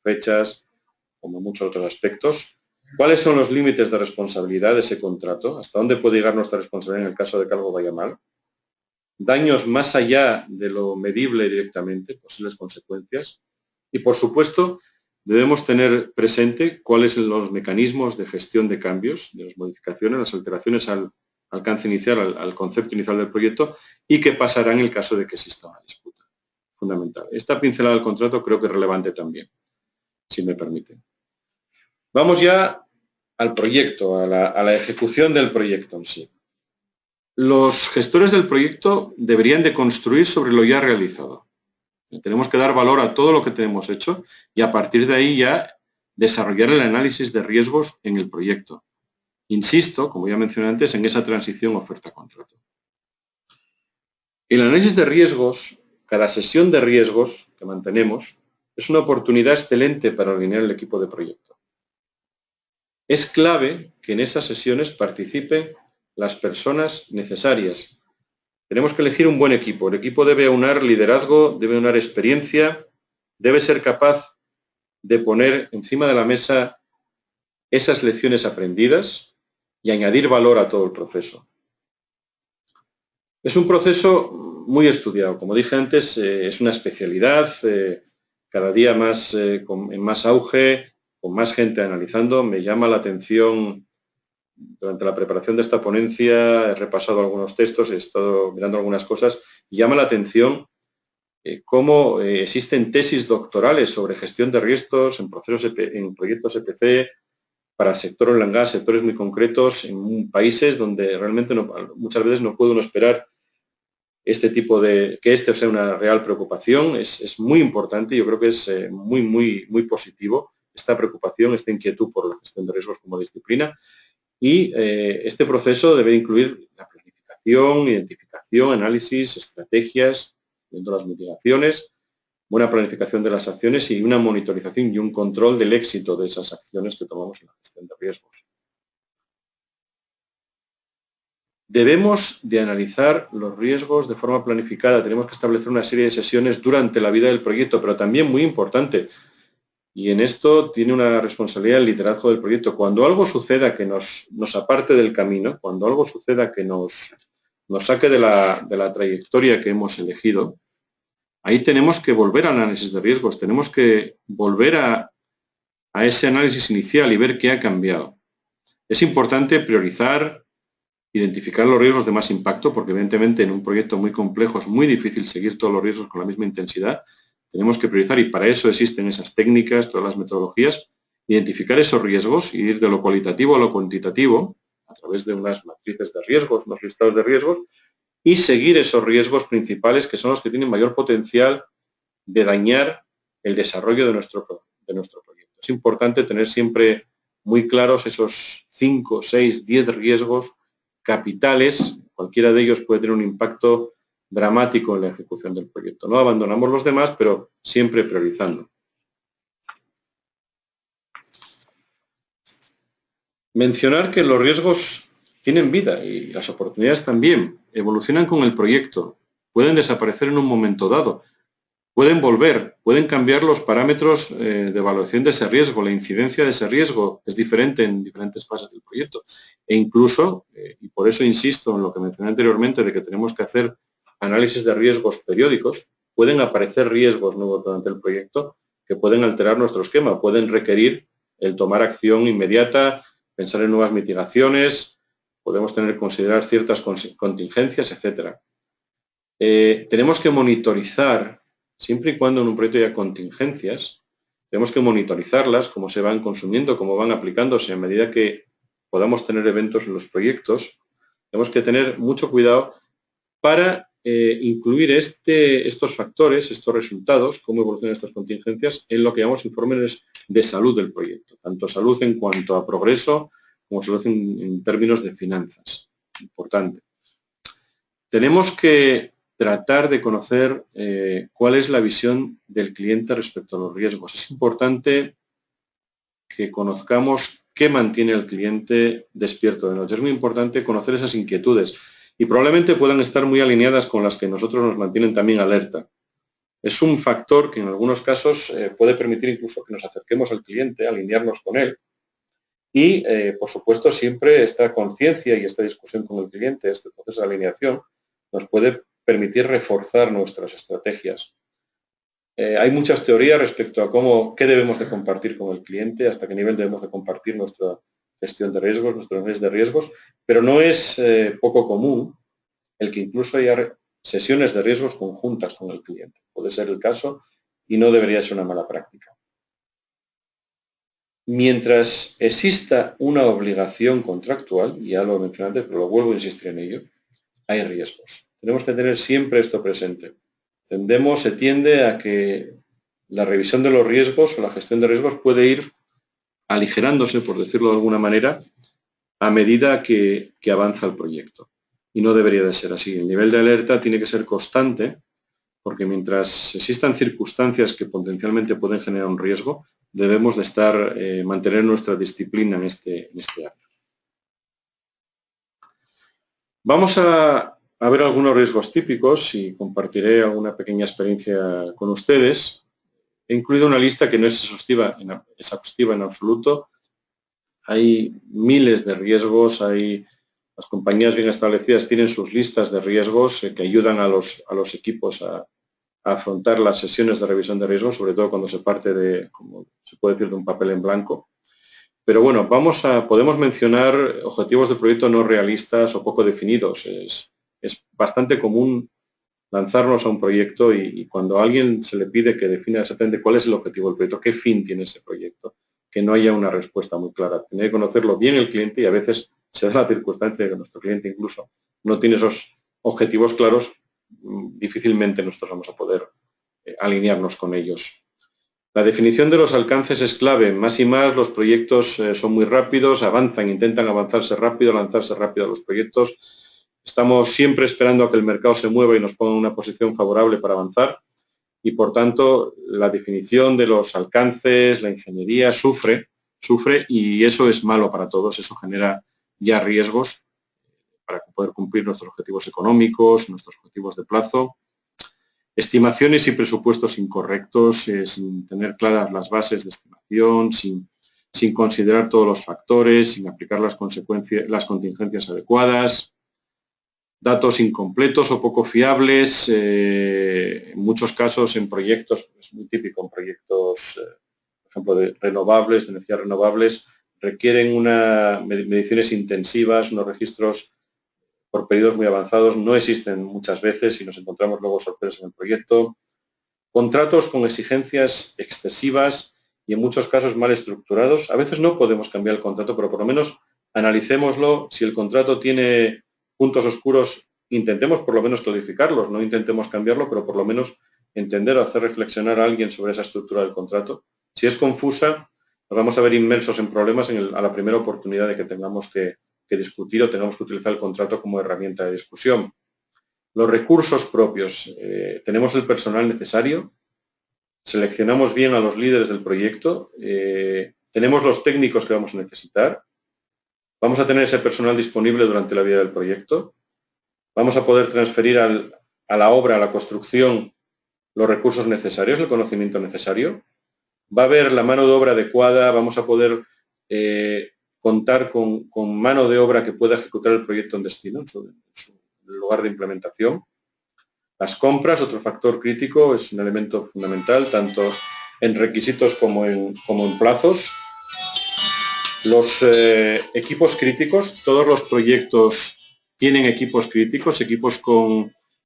Fechas, como muchos otros aspectos. ¿Cuáles son los límites de responsabilidad de ese contrato? ¿Hasta dónde puede llegar nuestra responsabilidad en el caso de que algo vaya mal? Daños más allá de lo medible directamente, posibles consecuencias. Y, por supuesto, debemos tener presente cuáles son los mecanismos de gestión de cambios, de las modificaciones, las alteraciones al alcance inicial, al concepto inicial del proyecto, y qué pasará en el caso de que exista una disputa. Fundamental. Esta pincelada del contrato creo que es relevante también, si me permite. Vamos ya al proyecto, a la ejecución del proyecto en sí. Los gestores del proyecto deberían de construir sobre lo ya realizado. Tenemos que dar valor a todo lo que tenemos hecho y a partir de ahí ya desarrollar el análisis de riesgos en el proyecto. Insisto, como ya mencioné antes, en esa transición oferta-contrato. El análisis de riesgos, cada sesión de riesgos que mantenemos, es una oportunidad excelente para alinear el equipo de proyecto. Es clave que en esas sesiones participen las personas necesarias. Tenemos que elegir un buen equipo. El equipo debe aunar liderazgo, debe aunar experiencia, debe ser capaz de poner encima de la mesa esas lecciones aprendidas y añadir valor a todo el proceso. Es un proceso muy estudiado. Como dije antes, es una especialidad, cada día más, en más auge, con más gente analizando. Me llama la atención, durante la preparación de esta ponencia, he repasado algunos textos, he estado mirando algunas cosas, y llama la atención cómo existen tesis doctorales sobre gestión de riesgos en proyectos EPC, para sector oil and gas, sectores muy concretos, en países donde realmente muchas veces no puede uno esperar que esto sea una real preocupación. Es muy importante, yo creo que es muy positivo esta preocupación, esta inquietud por la gestión de riesgos como disciplina. Y este proceso debe incluir la planificación, identificación, análisis, estrategias, viendo las mitigaciones, buena planificación de las acciones y una monitorización y un control del éxito de esas acciones que tomamos en la gestión de riesgos. Debemos de analizar los riesgos de forma planificada. Tenemos que establecer una serie de sesiones durante la vida del proyecto, pero también muy importante, y en esto tiene una responsabilidad el liderazgo del proyecto. Cuando algo suceda que nos aparte del camino, cuando algo suceda que nos saque de la trayectoria que hemos elegido, ahí tenemos que volver al análisis de riesgos, tenemos que volver a ese análisis inicial y ver qué ha cambiado. Es importante priorizar, identificar los riesgos de más impacto, porque evidentemente en un proyecto muy complejo es muy difícil seguir todos los riesgos con la misma intensidad. Tenemos que priorizar y para eso existen esas técnicas, todas las metodologías, identificar esos riesgos y ir de lo cualitativo a lo cuantitativo a través de unas matrices de riesgos, unos listados de riesgos y seguir esos riesgos principales que son los que tienen mayor potencial de dañar el desarrollo de nuestro proyecto. Es importante tener siempre muy claros esos 5, 6, 10 riesgos capitales. Cualquiera de ellos puede tener un impacto dramático en la ejecución del proyecto. No abandonamos los demás, pero siempre priorizando. Mencionar que los riesgos tienen vida y las oportunidades también. Evolucionan con el proyecto, pueden desaparecer en un momento dado, pueden volver, pueden cambiar los parámetros de evaluación de ese riesgo, la incidencia de ese riesgo es diferente en diferentes fases del proyecto. E incluso, y por eso insisto en lo que mencioné anteriormente, de que tenemos que hacer análisis de riesgos periódicos, pueden aparecer riesgos nuevos durante el proyecto que pueden alterar nuestro esquema, pueden requerir el tomar acción inmediata, pensar en nuevas mitigaciones, podemos tener que considerar ciertas contingencias, etc. Tenemos que monitorizar, siempre y cuando en un proyecto haya contingencias, tenemos que monitorizarlas, cómo se van consumiendo, cómo van aplicándose a medida que podamos tener eventos en los proyectos. Tenemos que tener mucho cuidado para incluir estos factores, estos resultados, cómo evolucionan estas contingencias, en lo que llamamos informes de salud del proyecto, tanto salud en cuanto a progreso como salud en términos de finanzas. Importante. Tenemos que tratar de conocer cuál es la visión del cliente respecto a los riesgos. Es importante que conozcamos qué mantiene al cliente despierto de noche. Es muy importante conocer esas inquietudes y probablemente puedan estar muy alineadas con las que nosotros nos mantienen también alerta. Es un factor que en algunos casos puede permitir incluso que nos acerquemos al cliente, alinearnos con él y, por supuesto, siempre esta conciencia y esta discusión con el cliente, este proceso de alineación, nos puede permitir reforzar nuestras estrategias. Hay muchas teorías respecto a qué debemos de compartir con el cliente, hasta qué nivel debemos de compartir nuestra gestión de riesgos, nuestros niveles de riesgos, pero no es poco común el que incluso haya sesiones de riesgos conjuntas con el cliente. Puede ser el caso y no debería ser una mala práctica. Mientras exista una obligación contractual, y ya lo mencioné antes, pero lo vuelvo a insistir en ello, hay riesgos. Tenemos que tener siempre esto presente. Se tiende a que la revisión de los riesgos o la gestión de riesgos puede ir aligerándose, por decirlo de alguna manera, a medida que avanza el proyecto. Y no debería de ser así. El nivel de alerta tiene que ser constante, porque mientras existan circunstancias que potencialmente pueden generar un riesgo, debemos de mantener nuestra disciplina en este área. Vamos a ver algunos riesgos típicos y compartiré alguna pequeña experiencia con ustedes. He incluido una lista que no es exhaustiva en absoluto. Hay miles de riesgos, las compañías bien establecidas tienen sus listas de riesgos que ayudan a los equipos a afrontar las sesiones de revisión de riesgos, sobre todo cuando se parte de, como se puede decir, de un papel en blanco. Pero bueno, podemos mencionar objetivos de proyecto no realistas o poco definidos. Es bastante común lanzarnos a un proyecto y cuando a alguien se le pide que defina exactamente cuál es el objetivo del proyecto, qué fin tiene ese proyecto, que no haya una respuesta muy clara. Tiene que conocerlo bien el cliente y a veces se da la circunstancia de que nuestro cliente incluso no tiene esos objetivos claros, difícilmente nosotros vamos a poder alinearnos con ellos. La definición de los alcances es clave. Más y más los proyectos son muy rápidos, intentan avanzarse rápido, lanzarse rápido a los proyectos. Estamos siempre esperando a que el mercado se mueva y nos ponga en una posición favorable para avanzar y, por tanto, la definición de los alcances, la ingeniería sufre y eso es malo para todos. Eso genera ya riesgos para poder cumplir nuestros objetivos económicos, nuestros objetivos de plazo. Estimaciones y presupuestos incorrectos, sin tener claras las bases de estimación, sin considerar todos los factores, sin aplicar las contingencias adecuadas. Datos incompletos o poco fiables, en muchos casos en proyectos, es muy típico en proyectos, por ejemplo, de renovables, de energías renovables, requieren mediciones intensivas, unos registros por periodos muy avanzados, no existen muchas veces y nos encontramos luego sorpresas en el proyecto. Contratos con exigencias excesivas y en muchos casos mal estructurados. A veces no podemos cambiar el contrato, pero por lo menos analicémoslo. Si el contrato tiene puntos oscuros, intentemos por lo menos clarificarlos, no intentemos cambiarlo, pero por lo menos entender o hacer reflexionar a alguien sobre esa estructura del contrato. Si es confusa, nos vamos a ver inmersos en problemas a la primera oportunidad de que tengamos que discutir o tengamos que utilizar el contrato como herramienta de discusión. Los recursos propios. ¿Tenemos el personal necesario? ¿Seleccionamos bien a los líderes del proyecto? ¿Tenemos los técnicos que vamos a necesitar? ¿Vamos a tener ese personal disponible durante la vida del proyecto? ¿Vamos a poder transferir a la obra, a la construcción, los recursos necesarios, el conocimiento necesario? ¿Va a haber la mano de obra adecuada? ¿Vamos a poder contar con mano de obra que pueda ejecutar el proyecto en destino, en su lugar de implementación? Las compras, otro factor crítico, es un elemento fundamental, tanto en requisitos como en plazos. Los equipos críticos, todos los proyectos tienen equipos críticos, equipos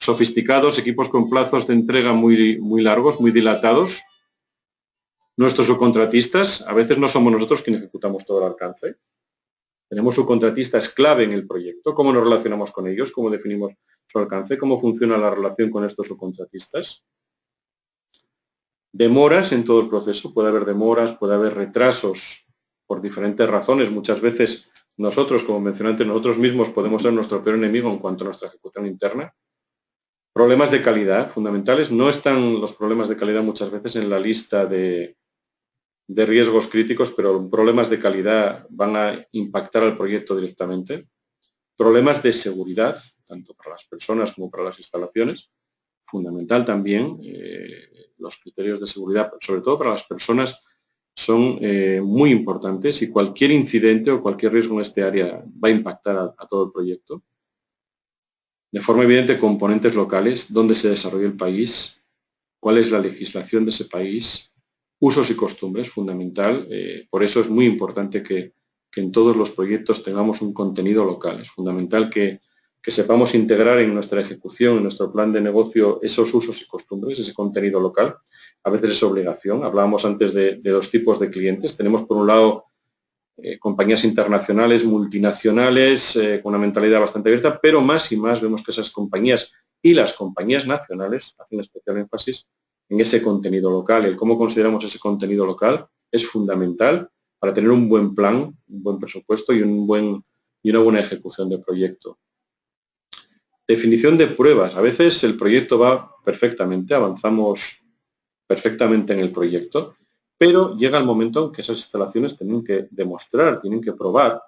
sofisticados, equipos con plazos de entrega muy, muy largos, muy dilatados. Nuestros subcontratistas, a veces no somos nosotros quienes ejecutamos todo el alcance. Tenemos subcontratistas clave en el proyecto. ¿Cómo nos relacionamos con ellos? ¿Cómo definimos su alcance, cómo funciona la relación con estos subcontratistas. Demoras en todo el proceso, puede haber demoras, puede haber retrasos por diferentes razones. Muchas veces nosotros, como mencioné antes, nosotros mismos podemos ser nuestro peor enemigo en cuanto a nuestra ejecución interna. Problemas de calidad fundamentales. No están los problemas de calidad muchas veces en la lista de riesgos críticos, pero problemas de calidad van a impactar al proyecto directamente. Problemas de seguridad, tanto para las personas como para las instalaciones. Fundamental también, los criterios de seguridad, sobre todo para las personas, son muy importantes y cualquier incidente o cualquier riesgo en este área va a impactar a todo el proyecto. De forma evidente, componentes locales, dónde se desarrolla el país, cuál es la legislación de ese país, usos y costumbres, fundamental. Por eso es muy importante que en todos los proyectos tengamos un contenido local. Es fundamental que sepamos integrar en nuestra ejecución, en nuestro plan de negocio, esos usos y costumbres, ese contenido local. A veces es obligación. Hablábamos antes de dos tipos de clientes. Tenemos, por un lado, compañías internacionales, multinacionales, con una mentalidad bastante abierta, pero más y más vemos que esas compañías y las compañías nacionales hacen especial énfasis en ese contenido local. El cómo consideramos ese contenido local es fundamental para tener un buen plan, un buen presupuesto y una buena ejecución del proyecto. Definición de pruebas. A veces el proyecto va perfectamente, avanzamos perfectamente en el proyecto, pero llega el momento en que esas instalaciones tienen que demostrar, tienen que probar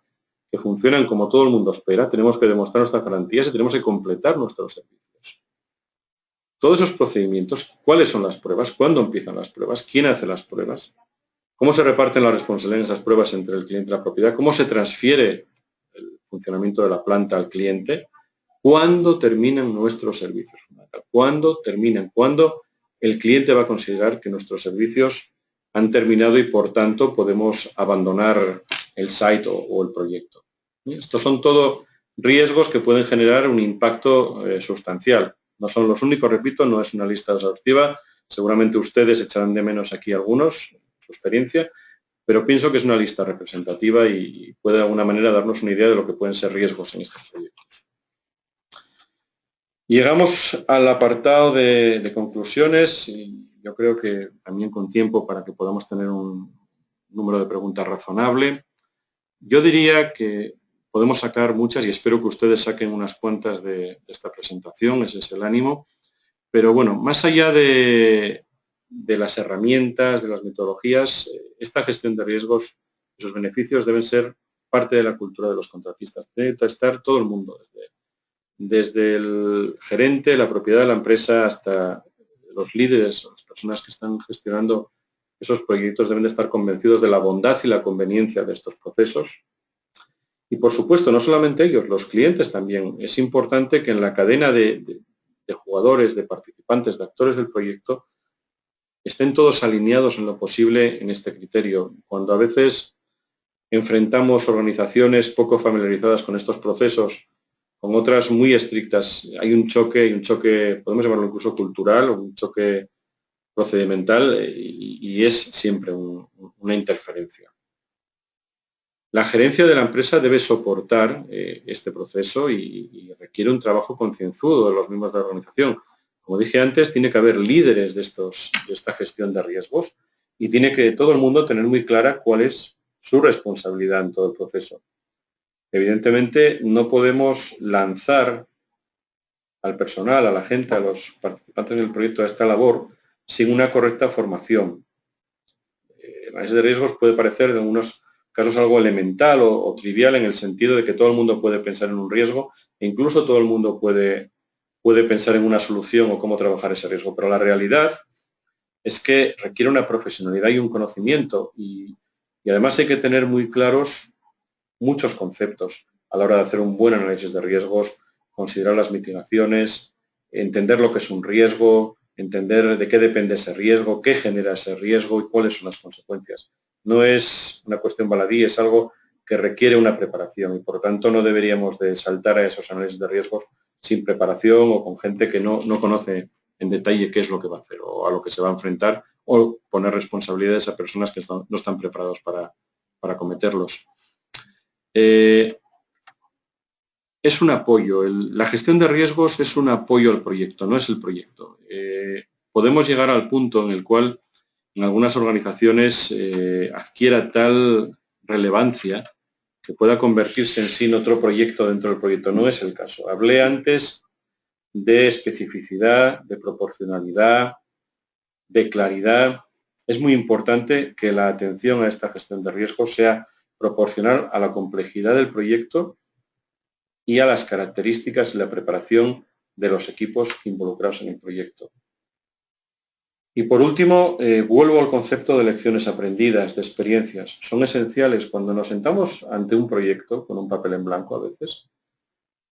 que funcionan como todo el mundo espera, tenemos que demostrar nuestras garantías y tenemos que completar nuestros servicios. Todos esos procedimientos, ¿cuáles son las pruebas? ¿Cuándo empiezan las pruebas? ¿Quién hace las pruebas? ¿Cómo se reparten la responsabilidad en esas pruebas entre el cliente y la propiedad? ¿Cómo se transfiere el funcionamiento de la planta al cliente? ¿Cuándo terminan nuestros servicios? ¿Cuándo terminan? ¿Cuándo el cliente va a considerar que nuestros servicios han terminado y, por tanto, podemos abandonar el site o el proyecto? Estos son todo riesgos que pueden generar un impacto sustancial. No son los únicos, repito, no es una lista exhaustiva. Seguramente ustedes echarán de menos aquí algunos, su experiencia, pero pienso que es una lista representativa y puede de alguna manera darnos una idea de lo que pueden ser riesgos en estos proyectos. Llegamos al apartado de conclusiones y yo creo que también con tiempo para que podamos tener un número de preguntas razonable. Yo diría que podemos sacar muchas y espero que ustedes saquen unas cuantas de esta presentación, ese es el ánimo. Pero bueno, más allá de las herramientas, de las metodologías, esta gestión de riesgos y sus beneficios deben ser parte de la cultura de los contratistas. Debe estar todo el mundo, desde el gerente, la propiedad de la empresa, hasta los líderes, las personas que están gestionando esos proyectos deben de estar convencidos de la bondad y la conveniencia de estos procesos. Y por supuesto, no solamente ellos, los clientes también. Es importante que en la cadena de jugadores, de participantes, de actores del proyecto, estén todos alineados en lo posible en este criterio. Cuando a veces enfrentamos organizaciones poco familiarizadas con estos procesos, con otras muy estrictas, hay un choque, podemos llamarlo incluso cultural, o un choque procedimental, y es siempre una interferencia. La gerencia de la empresa debe soportar este proceso y requiere un trabajo concienzudo de los miembros de la organización. Como dije antes, tiene que haber líderes de esta gestión de riesgos y tiene que todo el mundo tener muy clara cuál es su responsabilidad en todo el proceso. Evidentemente, no podemos lanzar al personal, a la gente, a los participantes del proyecto a esta labor sin una correcta formación. El análisis de riesgos puede parecer en algunos casos algo elemental o trivial en el sentido de que todo el mundo puede pensar en un riesgo e incluso todo el mundo puede pensar en una solución o cómo trabajar ese riesgo, pero la realidad es que requiere una profesionalidad y un conocimiento y además hay que tener muy claros muchos conceptos a la hora de hacer un buen análisis de riesgos, considerar las mitigaciones, entender lo que es un riesgo, entender de qué depende ese riesgo, qué genera ese riesgo y cuáles son las consecuencias. No es una cuestión baladí, es algo que requiere una preparación y por lo tanto no deberíamos de saltar a esos análisis de riesgos sin preparación o con gente que no conoce en detalle qué es lo que va a hacer o a lo que se va a enfrentar o poner responsabilidades a personas que no están preparados para cometerlos. es un apoyo. La gestión de riesgos es un apoyo al proyecto, no es el proyecto. Podemos llegar al punto en el cual en algunas organizaciones adquiera tal relevancia que pueda convertirse en sí en otro proyecto dentro del proyecto. No es el caso. Hablé antes de especificidad, de proporcionalidad, de claridad. Es muy importante que la atención a esta gestión de riesgos sea proporcional a la complejidad del proyecto y a las características y la preparación de los equipos involucrados en el proyecto. Y por último, vuelvo al concepto de lecciones aprendidas, de experiencias. Son esenciales cuando nos sentamos ante un proyecto, con un papel en blanco a veces.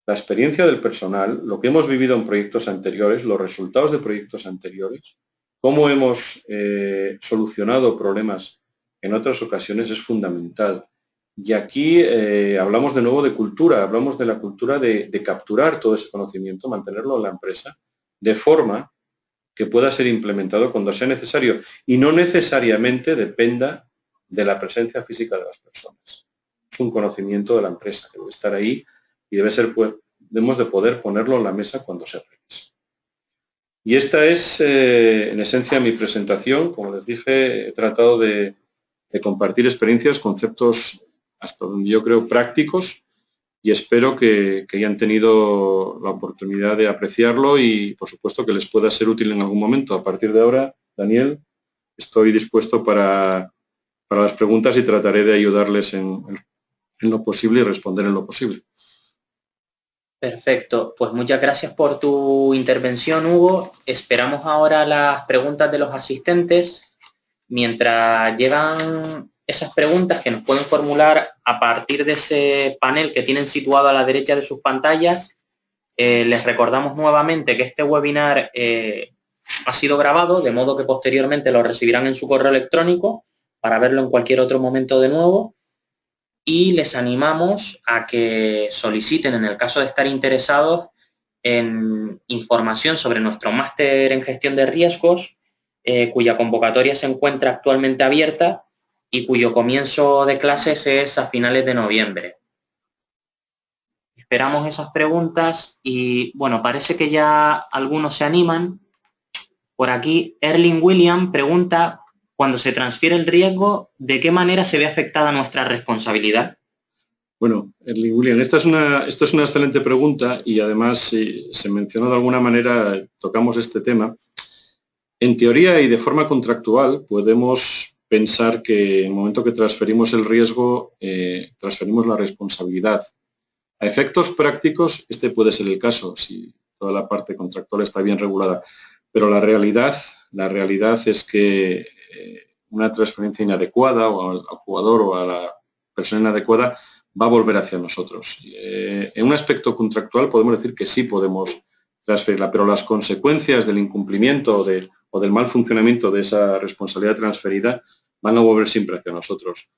La experiencia del personal, lo que hemos vivido en proyectos anteriores, los resultados de proyectos anteriores, cómo hemos solucionado problemas en otras ocasiones es fundamental. Y aquí hablamos de nuevo de cultura, hablamos de la cultura de capturar todo ese conocimiento, mantenerlo en la empresa, de forma que pueda ser implementado cuando sea necesario y no necesariamente dependa de la presencia física de las personas. Es un conocimiento de la empresa que debe estar ahí y debemos de poder ponerlo en la mesa cuando sea preciso. Y esta es, en esencia, mi presentación. Como les dije, he tratado de compartir experiencias, conceptos hasta donde yo creo prácticos, y espero que hayan tenido la oportunidad de apreciarlo y, por supuesto, que les pueda ser útil en algún momento. A partir de ahora, Daniel, estoy dispuesto para las preguntas y trataré de ayudarles en lo posible y responder en lo posible. Perfecto. Pues muchas gracias por tu intervención, Hugo. Esperamos ahora las preguntas de los asistentes. Mientras llegan esas preguntas que nos pueden formular a partir de ese panel que tienen situado a la derecha de sus pantallas, les recordamos nuevamente que este webinar ha sido grabado, de modo que posteriormente lo recibirán en su correo electrónico para verlo en cualquier otro momento de nuevo, y les animamos a que soliciten, en el caso de estar interesados, en información sobre nuestro máster en gestión de riesgos, cuya convocatoria se encuentra actualmente abierta y cuyo comienzo de clases es a finales de noviembre. Esperamos esas preguntas y, bueno, parece que ya algunos se animan. Por aquí, Erling William pregunta, cuando se transfiere el riesgo, ¿de qué manera se ve afectada nuestra responsabilidad? Bueno, Erling William, esta es una excelente pregunta y además, si se mencionó de alguna manera, tocamos este tema. En teoría y de forma contractual podemos pensar que en el momento que transferimos el riesgo, transferimos la responsabilidad. A efectos prácticos, este puede ser el caso, si toda la parte contractual está bien regulada, pero la realidad es que una transferencia inadecuada o al jugador o a la persona inadecuada va a volver hacia nosotros. En un aspecto contractual podemos decir que sí podemos transferirla, pero las consecuencias del incumplimiento o del mal funcionamiento de esa responsabilidad transferida van a volver siempre hacia nosotros.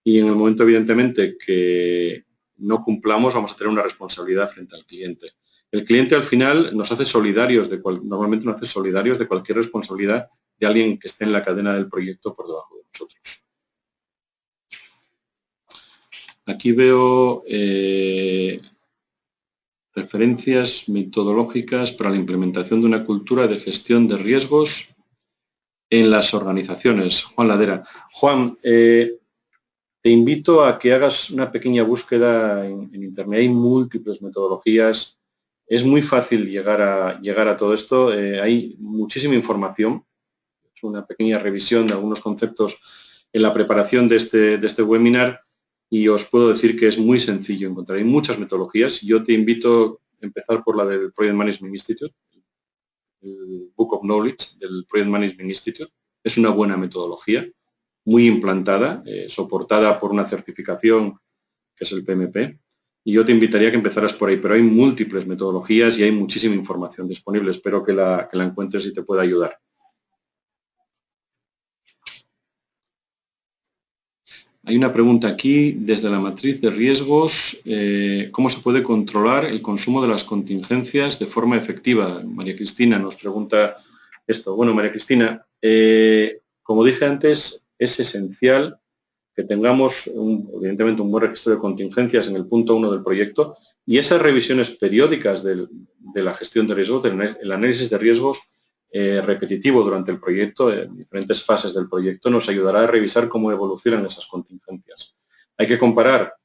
Y en el momento, evidentemente, que no cumplamos, vamos a tener una responsabilidad frente al cliente. El cliente, al final, nos hace solidarios, normalmente nos hace solidarios de cualquier responsabilidad de alguien que esté en la cadena del proyecto por debajo de nosotros. Aquí veo referencias metodológicas para la implementación de una cultura de gestión de riesgos en las organizaciones. Juan Ladera. Juan, te invito a que hagas una pequeña búsqueda en Internet. Hay múltiples metodologías. Es muy fácil llegar a todo esto. Hay muchísima información. Es una pequeña revisión de algunos conceptos en la preparación de este webinar y os puedo decir que es muy sencillo encontrar. Hay muchas metodologías. Yo te invito a empezar por la del Project Management Institute, el Book of Knowledge del Project Management Institute. Es una buena metodología, muy implantada, soportada por una certificación que es el PMP, y yo te invitaría a que empezaras por ahí, pero hay múltiples metodologías y hay muchísima información disponible. Espero que la encuentres y te pueda ayudar. Hay una pregunta aquí, desde la matriz de riesgos, ¿cómo se puede controlar el consumo de las contingencias de forma efectiva? María Cristina nos pregunta esto. Bueno, María Cristina, como dije antes, es esencial que tengamos, evidentemente, un buen registro de contingencias en el punto 1 del proyecto. Y esas revisiones periódicas de la gestión de riesgos, el análisis de riesgos repetitivo durante el proyecto, en diferentes fases del proyecto, nos ayudará a revisar cómo evolucionan esas contingencias. Hay que comparar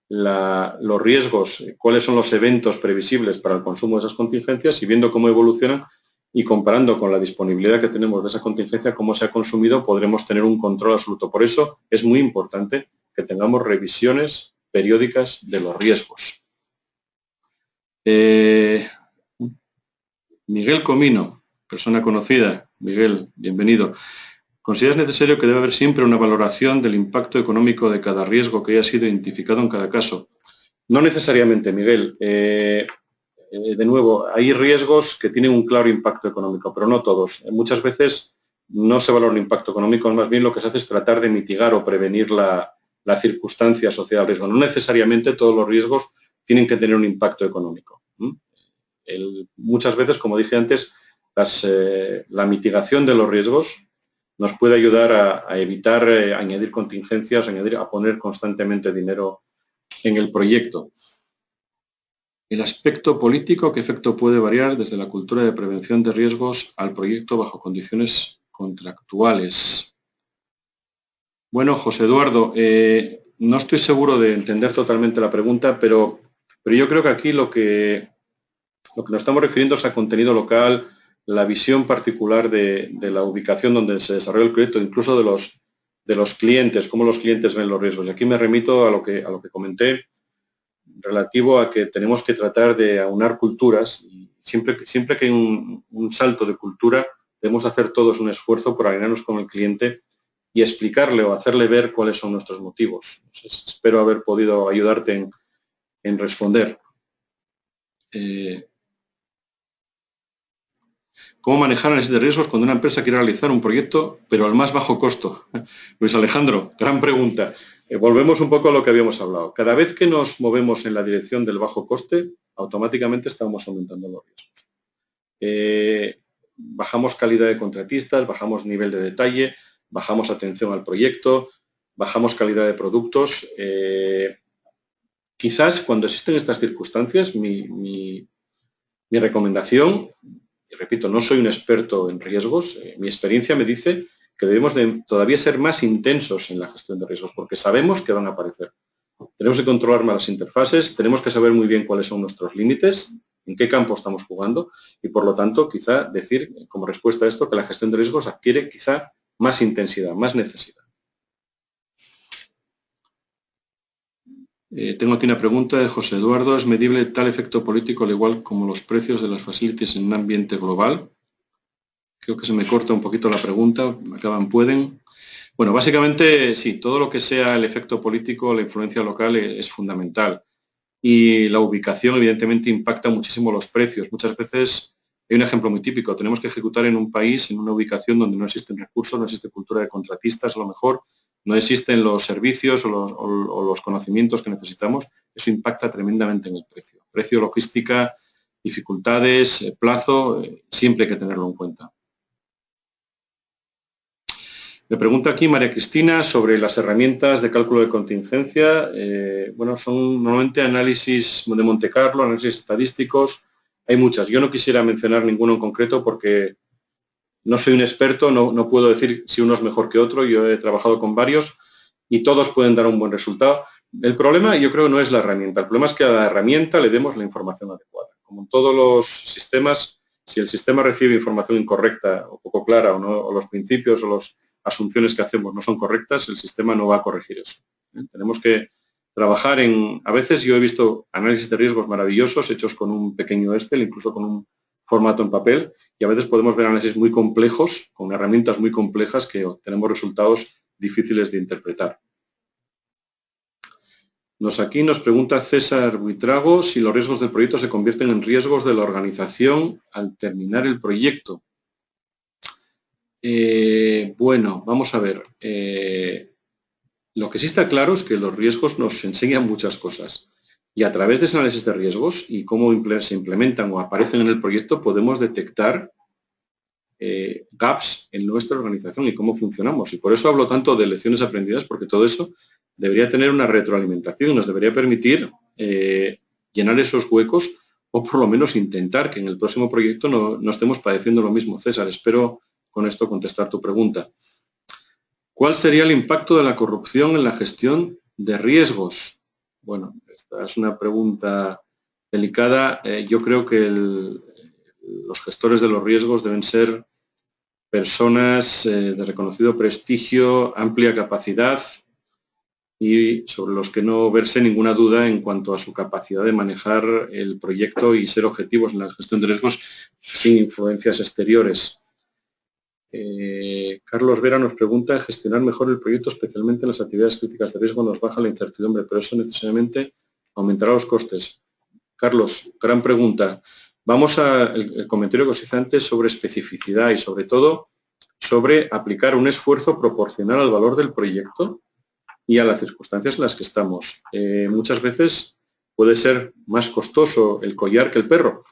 los riesgos, cuáles son los eventos previsibles para el consumo de esas contingencias y viendo cómo evolucionan y comparando con la disponibilidad que tenemos de esa contingencia, cómo se ha consumido, podremos tener un control absoluto. Por eso es muy importante que tengamos revisiones periódicas de los riesgos. Miguel Comino, persona conocida. Miguel, bienvenido. ¿Consideras necesario que debe haber siempre una valoración del impacto económico de cada riesgo que haya sido identificado en cada caso? No necesariamente, Miguel. De nuevo, hay riesgos que tienen un claro impacto económico, pero no todos. Muchas veces no se valora el impacto económico, más bien lo que se hace es tratar de mitigar o prevenir la circunstancia asociada al riesgo. No necesariamente todos los riesgos tienen que tener un impacto económico. Muchas veces, como dije antes, la mitigación de los riesgos nos puede ayudar a evitar añadir contingencias, a poner constantemente dinero en el proyecto. El aspecto político, ¿qué efecto puede variar desde la cultura de prevención de riesgos al proyecto bajo condiciones contractuales? Bueno, José Eduardo, no estoy seguro de entender totalmente la pregunta, pero yo creo que aquí lo que nos estamos refiriendo es a contenido local, la visión particular de la ubicación donde se desarrolla el proyecto, incluso de los clientes, cómo los clientes ven los riesgos. Y aquí me remito a lo que comenté relativo a que tenemos que tratar de aunar culturas y siempre que hay un salto de cultura debemos hacer todos un esfuerzo por alinearnos con el cliente y explicarle o hacerle ver cuáles son nuestros motivos. Entonces, espero haber podido ayudarte en responder. ¿Cómo manejar análisis de riesgos cuando una empresa quiere realizar un proyecto, pero al más bajo costo? Luis Alejandro, gran pregunta. Volvemos un poco a lo que habíamos hablado. Cada vez que nos movemos en la dirección del bajo coste, automáticamente estamos aumentando los riesgos. Bajamos calidad de contratistas, bajamos nivel de detalle, bajamos atención al proyecto, bajamos calidad de productos. Quizás cuando existen estas circunstancias, mi recomendación, y repito, no soy un experto en riesgos, mi experiencia me dice que debemos de todavía ser más intensos en la gestión de riesgos, porque sabemos que van a aparecer. Tenemos que controlar más las interfaces, tenemos que saber muy bien cuáles son nuestros límites, en qué campo estamos jugando, y por lo tanto, quizá decir, como respuesta a esto, que la gestión de riesgos adquiere quizá más intensidad, más necesidad. Tengo aquí una pregunta de José Eduardo. ¿Es medible tal efecto político al igual como los precios de las facilities en un ambiente global? Creo que se me corta un poquito la pregunta. Acaban, pueden. Bueno, básicamente sí, todo lo que sea el efecto político, la influencia local es fundamental. Y la ubicación evidentemente impacta muchísimo los precios. Muchas veces hay un ejemplo muy típico. Tenemos que ejecutar en un país, en una ubicación donde no existen recursos, no existe cultura de contratistas, a lo mejor no existen los servicios o los conocimientos que necesitamos. Eso impacta tremendamente en el precio. Precio, logística, dificultades, plazo, siempre hay que tenerlo en cuenta. Me pregunta aquí María Cristina sobre las herramientas de cálculo de contingencia. Bueno, son normalmente análisis de Monte Carlo, análisis estadísticos. Hay muchas. Yo no quisiera mencionar ninguno en concreto porque no soy un experto, no puedo decir si uno es mejor que otro. Yo he trabajado con varios y todos pueden dar un buen resultado. El problema, yo creo, no es la herramienta. El problema es que a la herramienta le demos la información adecuada. Como en todos los sistemas, si el sistema recibe información incorrecta o poco clara o los principios o las asunciones que hacemos no son correctas, el sistema no va a corregir eso. Tenemos que trabajar a veces yo he visto análisis de riesgos maravillosos hechos con un pequeño Excel, incluso con un formato en papel, y a veces podemos ver análisis muy complejos, con herramientas muy complejas que obtenemos resultados difíciles de interpretar. Aquí nos pregunta César Buitrago si los riesgos del proyecto se convierten en riesgos de la organización al terminar el proyecto. Bueno, vamos a ver. Lo que sí está claro es que los riesgos nos enseñan muchas cosas. Y a través de ese análisis de riesgos y cómo se implementan o aparecen en el proyecto, podemos detectar gaps en nuestra organización y cómo funcionamos. Y por eso hablo tanto de lecciones aprendidas, porque todo eso debería tener una retroalimentación y nos debería permitir llenar esos huecos o por lo menos intentar que en el próximo proyecto no estemos padeciendo lo mismo. César, espero con esto contestar tu pregunta. ¿Cuál sería el impacto de la corrupción en la gestión de riesgos? Bueno, esta es una pregunta delicada. Yo creo que los gestores de los riesgos deben ser personas de reconocido prestigio, amplia capacidad y sobre los que no verse ninguna duda en cuanto a su capacidad de manejar el proyecto y ser objetivos en la gestión de riesgos sin influencias exteriores. Carlos Vera nos pregunta, gestionar mejor el proyecto, especialmente en las actividades críticas de riesgo, nos baja la incertidumbre, pero eso necesariamente aumentará los costes. Carlos, gran pregunta. Vamos al comentario que os hice antes sobre especificidad y sobre todo sobre aplicar un esfuerzo proporcional al valor del proyecto y a las circunstancias en las que estamos. Muchas veces puede ser más costoso el collar que el perro.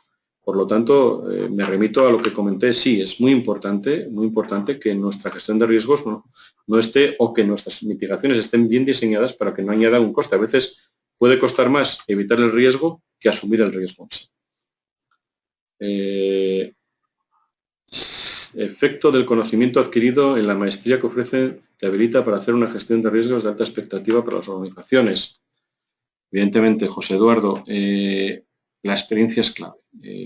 Por lo tanto, me remito a lo que comenté. Sí, es muy importante que nuestra gestión de riesgos no esté, o que nuestras mitigaciones estén bien diseñadas para que no añadan un coste. A veces puede costar más evitar el riesgo que asumir el riesgo. Efecto del conocimiento adquirido en la maestría que ofrece te habilita para hacer una gestión de riesgos de alta expectativa para las organizaciones. Evidentemente, José Eduardo, la experiencia es clave.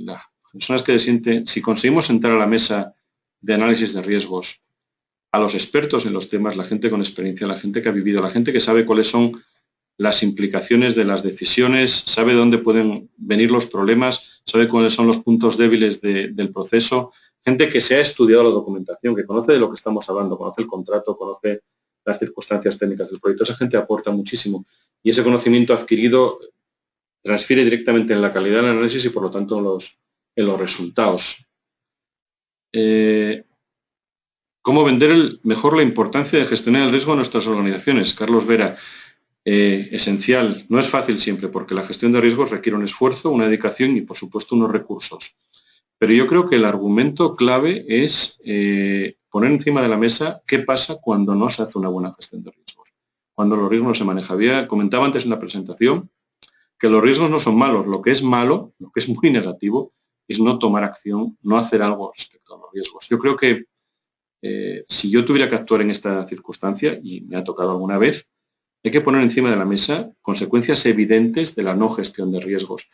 Las personas que sienten, si conseguimos sentar a la mesa de análisis de riesgos a los expertos en los temas, la gente con experiencia, la gente que ha vivido, la gente que sabe cuáles son las implicaciones de las decisiones, sabe dónde pueden venir los problemas, sabe cuáles son los puntos débiles del proceso, gente que se ha estudiado la documentación, que conoce de lo que estamos hablando, conoce el contrato, conoce las circunstancias técnicas del proyecto. Esa gente aporta muchísimo y ese conocimiento adquirido transfiere directamente en la calidad del análisis y por lo tanto en los resultados. ¿Cómo vender mejor la importancia de gestionar el riesgo en nuestras organizaciones? Carlos Vera. Esencial. No es fácil siempre porque la gestión de riesgos requiere un esfuerzo, una dedicación y por supuesto unos recursos. Pero yo creo que el argumento clave es poner encima de la mesa qué pasa cuando no se hace una buena gestión de riesgos, cuando los riesgos no se manejan. Comentaba antes en la presentación que los riesgos no son malos. Lo que es malo, lo que es muy negativo, es no tomar acción, no hacer algo respecto a los riesgos. Yo creo que si yo tuviera que actuar en esta circunstancia, y me ha tocado alguna vez, hay que poner encima de la mesa consecuencias evidentes de la no gestión de riesgos.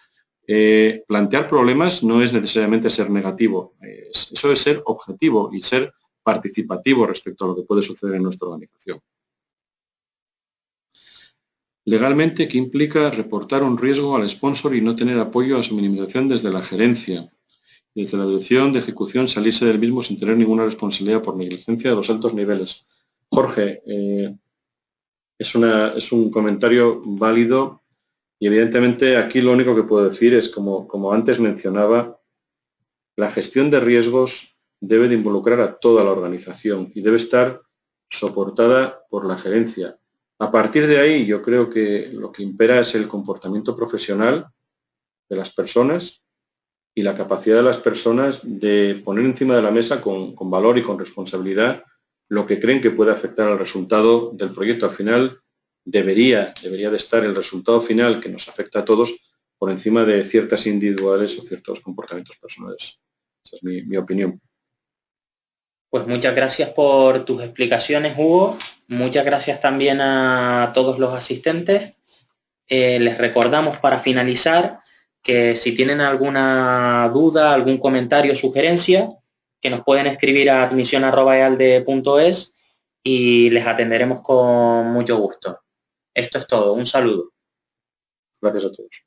Plantear problemas no es necesariamente ser negativo, eso es ser objetivo y ser participativo respecto a lo que puede suceder en nuestra organización. Legalmente, ¿qué implica reportar un riesgo al sponsor y no tener apoyo a su minimización desde la gerencia? Desde la dirección de ejecución salirse del mismo sin tener ninguna responsabilidad por negligencia de los altos niveles. Jorge, es un comentario válido y evidentemente aquí lo único que puedo decir es, como antes mencionaba, la gestión de riesgos debe de involucrar a toda la organización y debe estar soportada por la gerencia. A partir de ahí yo creo que lo que impera es el comportamiento profesional de las personas y la capacidad de las personas de poner encima de la mesa con valor y con responsabilidad lo que creen que puede afectar al resultado del proyecto. Al final debería de estar el resultado final que nos afecta a todos por encima de ciertas individuales o ciertos comportamientos personales. Esa es mi opinión. Pues muchas gracias por tus explicaciones, Hugo. Muchas gracias también a todos los asistentes. Les recordamos para finalizar que si tienen alguna duda, algún comentario o sugerencia, que nos pueden escribir a admisión@ealde.es y les atenderemos con mucho gusto. Esto es todo. Un saludo. Gracias a todos.